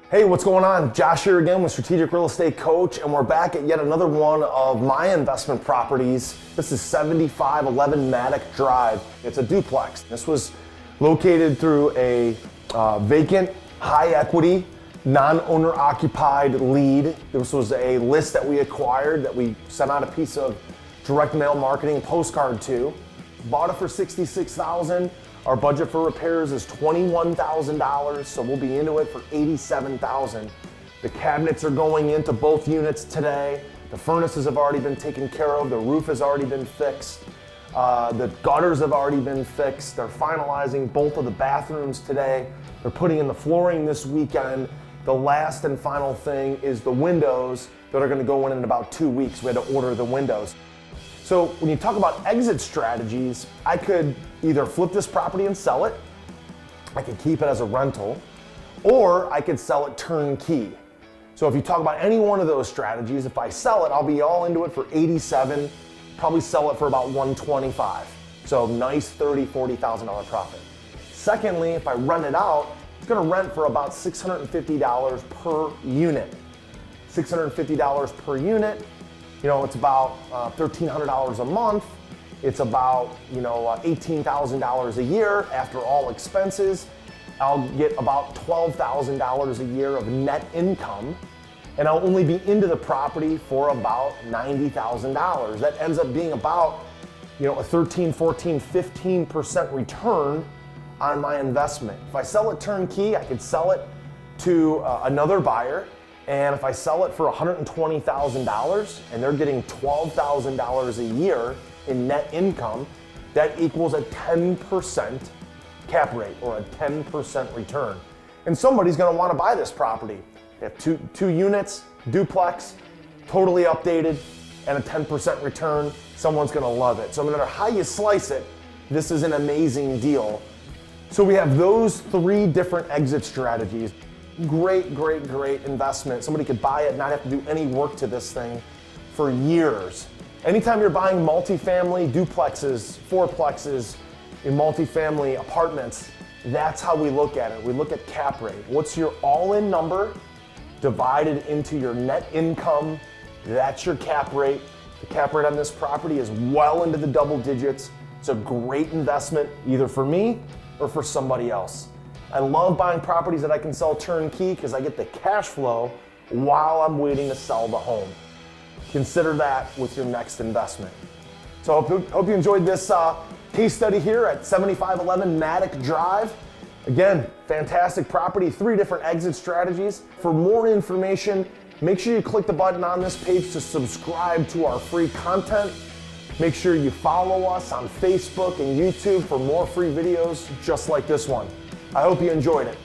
Hey, what's going on? Josh here again with Strategic Real Estate Coach, and we're back at yet another one of my investment properties. This is 7511 Maddock Drive. It's a duplex. This was located through a vacant, high equity, non-owner occupied lead. This was a list that we acquired that we sent out a piece of direct mail marketing postcard to. Bought it for $66,000. Our budget for repairs is $21,000, so we'll be into it for $87,000. The cabinets are going into both units today. The furnaces have already been taken care of. The roof has already been fixed. The gutters have already been fixed. They're finalizing both of the bathrooms today. They're putting in the flooring this weekend. The last and final thing is the windows that are going to go in about 2 weeks. We had to order the windows. So when you talk about exit strategies, I could either flip this property and sell it, I could keep it as a rental, or I could sell it turnkey. So if you talk about any one of those strategies, if I sell it, I'll be all into it for $87,000, probably sell it for about $125,000. So nice $30,000, $40,000 profit. Secondly, if I rent it out, it's gonna rent for about $650 per unit. $650 per unit. You know, it's about $1,300 a month. It's about, $18,000 a year after all expenses. I'll get about $12,000 a year of net income, and I'll only be into the property for about $90,000. That ends up being about, a 13, 14, 15% return on my investment. If I sell it turnkey, I could sell it to another buyer. And if I sell it for $120,000 and they're getting $12,000 a year in net income, that equals a 10% cap rate or a 10% return. And somebody's gonna wanna buy this property. They have two units, duplex, totally updated, and a 10% return. Someone's gonna love it. So no matter how you slice it, this is an amazing deal. So we have those 3 different exit strategies. Great, great, great investment. Somebody could buy it, not have to do any work to this thing for years. Anytime you're buying multifamily duplexes, fourplexes, in multifamily apartments, that's how we look at it. We look at cap rate. What's your all-in number divided into your net income? That's your cap rate. The cap rate on this property is well into the double digits. It's a great investment, either for me or for somebody else. I love buying properties that I can sell turnkey because I get the cash flow while I'm waiting to sell the home. Consider that with your next investment. So hope you enjoyed this case study here at 7511 Maddock Drive. Again, fantastic property, 3 different exit strategies. For more information, make sure you click the button on this page to subscribe to our free content. Make sure you follow us on Facebook and YouTube for more free videos just like this one. I hope you enjoyed it.